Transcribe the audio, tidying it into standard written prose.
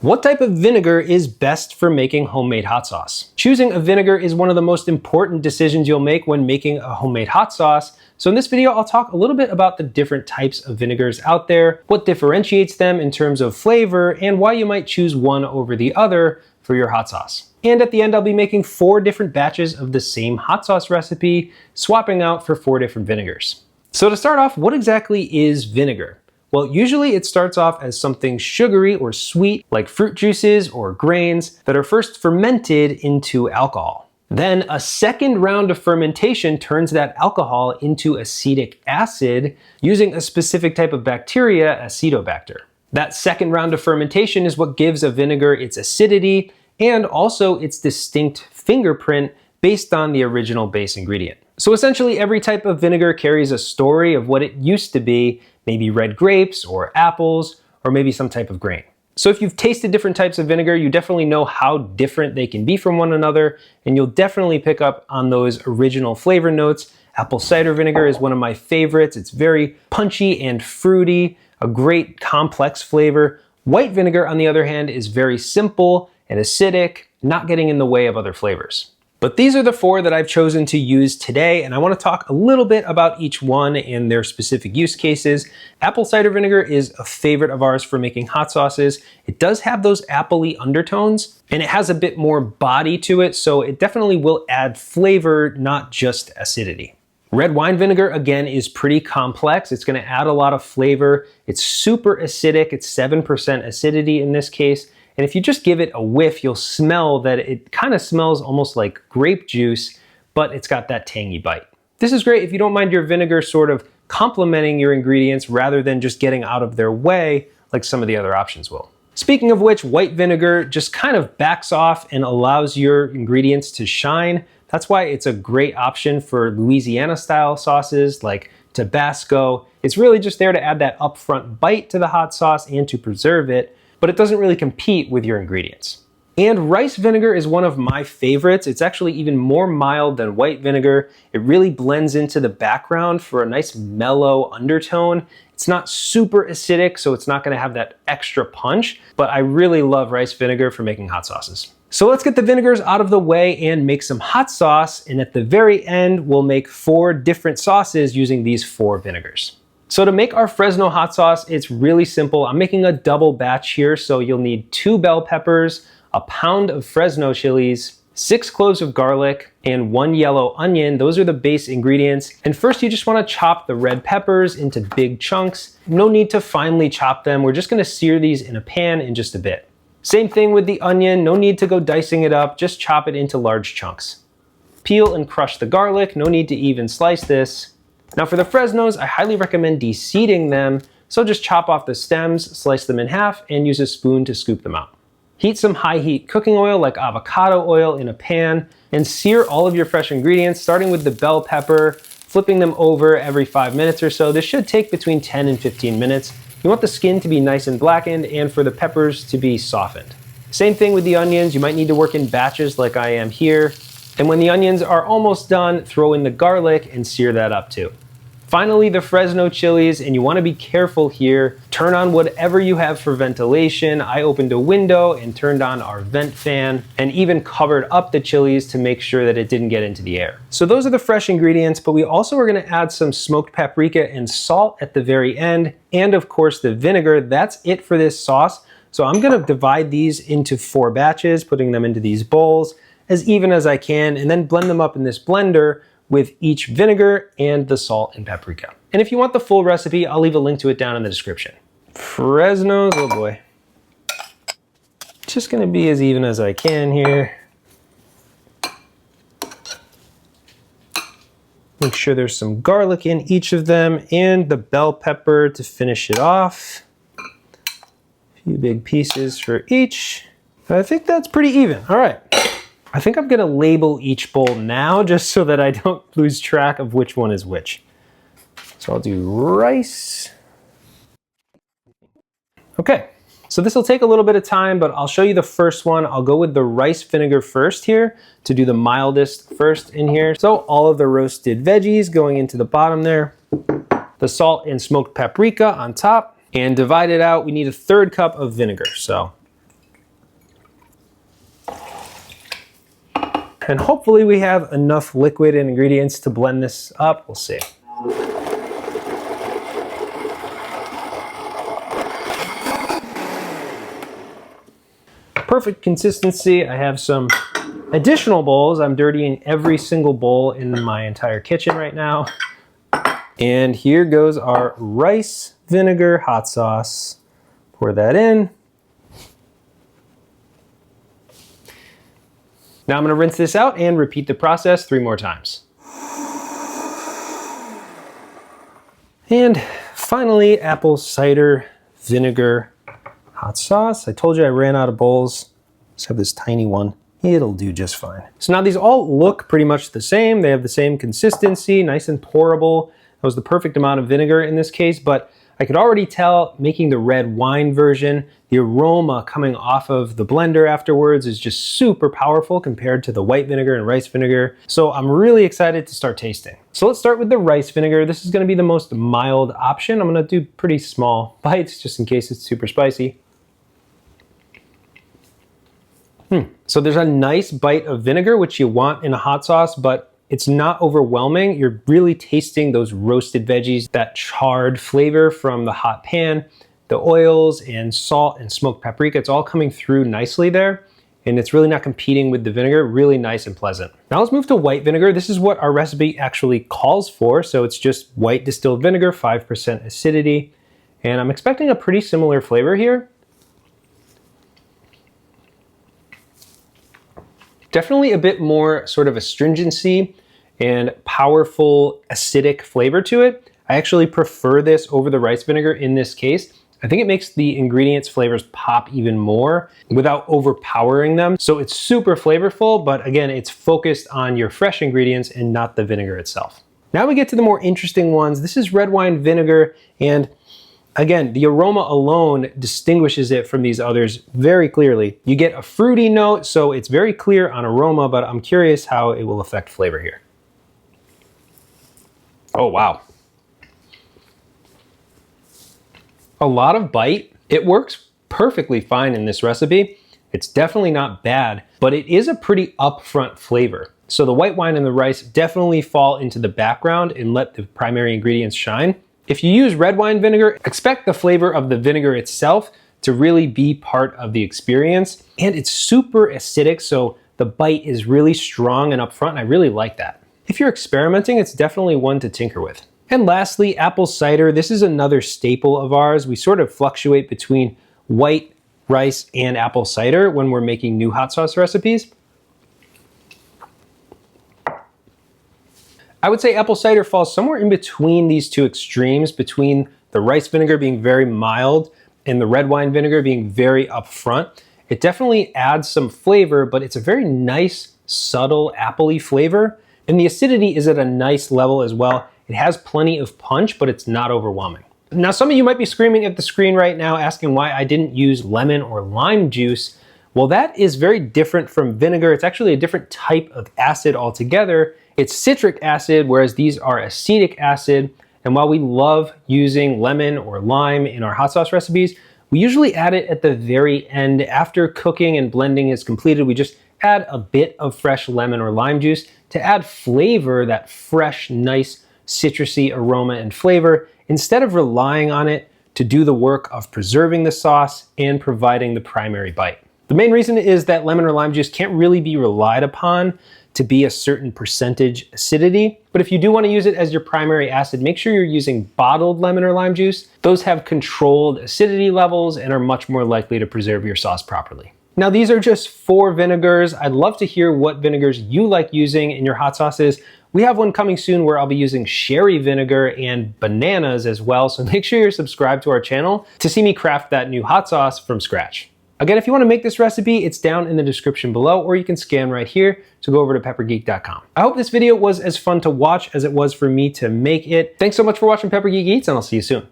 What type of vinegar is best for making homemade hot sauce? Choosing a vinegar is one of the most important decisions you'll make when making a homemade hot sauce. So in this video, I'll talk a little bit about the different types of vinegars out there, what differentiates them in terms of flavor, and why you might choose one over the other for your hot sauce. And at the end, I'll be making 4 different batches of the same hot sauce recipe, swapping out for 4 different vinegars. So to start off, what exactly is vinegar? Well, usually it starts off as something sugary or sweet, like fruit juices or grains that are first fermented into alcohol. Then a second round of fermentation turns that alcohol into acetic acid using a specific type of bacteria, Acetobacter. That second round of fermentation is what gives a vinegar its acidity and also its distinct fingerprint based on the original base ingredient. So essentially every type of vinegar carries a story of what it used to be, maybe red grapes or apples, or maybe some type of grain. So if you've tasted different types of vinegar, you definitely know how different they can be from one another, and you'll definitely pick up on those original flavor notes. Apple cider vinegar is one of my favorites. It's very punchy and fruity, a great complex flavor. White vinegar, on the other hand, is very simple and acidic, not getting in the way of other flavors. But these are the 4 that I've chosen to use today, and I want to talk a little bit about each one and their specific use cases. Apple cider vinegar is a favorite of ours for making hot sauces. It does have those appley undertones, and it has a bit more body to it, so it definitely will add flavor, not just acidity. Red wine vinegar, again, is pretty complex. It's going to add a lot of flavor. It's super acidic. It's 7% acidity in this case. And if you just give it a whiff, you'll smell that it kind of smells almost like grape juice, but it's got that tangy bite. This is great if you don't mind your vinegar sort of complementing your ingredients rather than just getting out of their way like some of the other options will. Speaking of which, white vinegar just kind of backs off and allows your ingredients to shine. That's why it's a great option for Louisiana style sauces like Tabasco. It's really just there to add that upfront bite to the hot sauce and to preserve it, but it doesn't really compete with your ingredients. And rice vinegar is one of my favorites. It's actually even more mild than white vinegar. It really blends into the background for a nice mellow undertone. It's not super acidic, so it's not gonna have that extra punch, but I really love rice vinegar for making hot sauces. So let's get the vinegars out of the way and make some hot sauce, and at the very end, we'll make 4 different sauces using these 4 vinegars. So to make our Fresno hot sauce, it's really simple. I'm making a double batch here, so you'll need 2 bell peppers, a pound of Fresno chilies, 6 cloves of garlic, and 1 yellow onion. Those are the base ingredients. And first you just wanna chop the red peppers into big chunks. No need to finely chop them. We're just gonna sear these in a pan in just a bit. Same thing with the onion, no need to go dicing it up, just chop it into large chunks. Peel and crush the garlic, no need to even slice this. Now for the Fresnos, I highly recommend de-seeding them, so just chop off the stems, slice them in half, and use a spoon to scoop them out. Heat some high heat cooking oil like avocado oil in a pan, and sear all of your fresh ingredients, starting with the bell pepper, flipping them over every 5 minutes or so. This should take between 10 and 15 minutes. You want the skin to be nice and blackened and for the peppers to be softened. Same thing with the onions. You might need to work in batches like I am here. And when the onions are almost done, throw in the garlic and sear that up too. Finally, the Fresno chilies, and you want to be careful here. Turn on whatever you have for ventilation. I opened a window and turned on our vent fan and even covered up the chilies to make sure that it didn't get into the air. So those are the fresh ingredients, but we also are going to add some smoked paprika and salt at the very end, and of course the vinegar. That's it for this sauce. So I'm going to divide these into 4 batches, putting them into these bowls as even as I can, and then blend them up in this blender with each vinegar and the salt and paprika. And if you want the full recipe, I'll leave a link to it down in the description. Fresnos, oh boy. Just gonna be as even as I can here. Make sure there's some garlic in each of them and the bell pepper to finish it off. A few big pieces for each. I think that's pretty even. All right. I think I'm gonna label each bowl now just so that I don't lose track of which one is which. So I'll do rice. Okay, so this will take a little bit of time, but I'll show you the first one. I'll go with the rice vinegar first here to do the mildest first in here. So all of the roasted veggies going into the bottom there. The salt and smoked paprika on top, and divide it out. We need a 1/3 cup of vinegar. So And hopefully we have enough liquid and ingredients to blend this up. We'll see. Perfect consistency. I have some additional bowls. I'm dirtying every single bowl in my entire kitchen right now. And here goes our rice vinegar hot sauce. Pour that in. Now I'm going to rinse this out and repeat the process 3 more times. And finally, apple cider vinegar hot sauce. I told you I ran out of bowls. Just have this tiny one. It'll do just fine. So now these all look pretty much the same. They have the same consistency, nice and pourable. That was the perfect amount of vinegar in this case, but I could already tell making the red wine version, the aroma coming off of the blender afterwards is just super powerful compared to the white vinegar and rice vinegar. So I'm really excited to start tasting. So let's start with the rice vinegar. This is gonna be the most mild option. I'm gonna do pretty small bites just in case it's super spicy. So there's a nice bite of vinegar, which you want in a hot sauce, but it's not overwhelming. You're really tasting those roasted veggies, that charred flavor from the hot pan, the oils and salt and smoked paprika. It's all coming through nicely there, and it's really not competing with the vinegar. Really nice and pleasant. Now let's move to white vinegar. This is what our recipe actually calls for. So it's just white distilled vinegar, 5% acidity, and I'm expecting a pretty similar flavor here. Definitely a bit more sort of astringency and powerful acidic flavor to it. I actually prefer this over the rice vinegar in this case. I think it makes the ingredients flavors pop even more without overpowering them. So it's super flavorful, but again, it's focused on your fresh ingredients and not the vinegar itself. Now we get to the more interesting ones. This is red wine vinegar, and again, the aroma alone distinguishes it from these others very clearly. You get a fruity note, so it's very clear on aroma, but I'm curious how it will affect flavor here. Oh, wow. A lot of bite. It works perfectly fine in this recipe. It's definitely not bad, but it is a pretty upfront flavor. So the white wine and the rice definitely fall into the background and let the primary ingredients shine. If you use red wine vinegar, expect the flavor of the vinegar itself to really be part of the experience. And it's super acidic, so the bite is really strong and upfront, and I really like that. If you're experimenting, it's definitely one to tinker with. And lastly, apple cider. This is another staple of ours. We sort of fluctuate between white, rice, and apple cider when we're making new hot sauce recipes. I would say apple cider falls somewhere in between these two extremes, between the rice vinegar being very mild and the red wine vinegar being very upfront. It definitely adds some flavor, but it's a very nice, subtle, appley flavor. And the acidity is at a nice level as well. It has plenty of punch, but it's not overwhelming. Now, some of you might be screaming at the screen right now, asking why I didn't use lemon or lime juice. Well, that is very different from vinegar. It's actually a different type of acid altogether. It's citric acid, whereas these are acetic acid. And while we love using lemon or lime in our hot sauce recipes, we usually add it at the very end. After cooking and blending is completed, we just add a bit of fresh lemon or lime juice to add flavor, that fresh, nice, citrusy aroma and flavor, instead of relying on it to do the work of preserving the sauce and providing the primary bite. The main reason is that lemon or lime juice can't really be relied upon to be a certain percentage acidity. But if you do want to use it as your primary acid, make sure you're using bottled lemon or lime juice. Those have controlled acidity levels and are much more likely to preserve your sauce properly. Now, these are just 4 vinegars. I'd love to hear what vinegars you like using in your hot sauces. We have one coming soon where I'll be using sherry vinegar and bananas as well. So make sure you're subscribed to our channel to see me craft that new hot sauce from scratch. Again, if you want to make this recipe, it's down in the description below, or you can scan right here. So go over to peppergeek.com. I hope this video was as fun to watch as it was for me to make it. Thanks so much for watching Pepper Geek Eats, and I'll see you soon.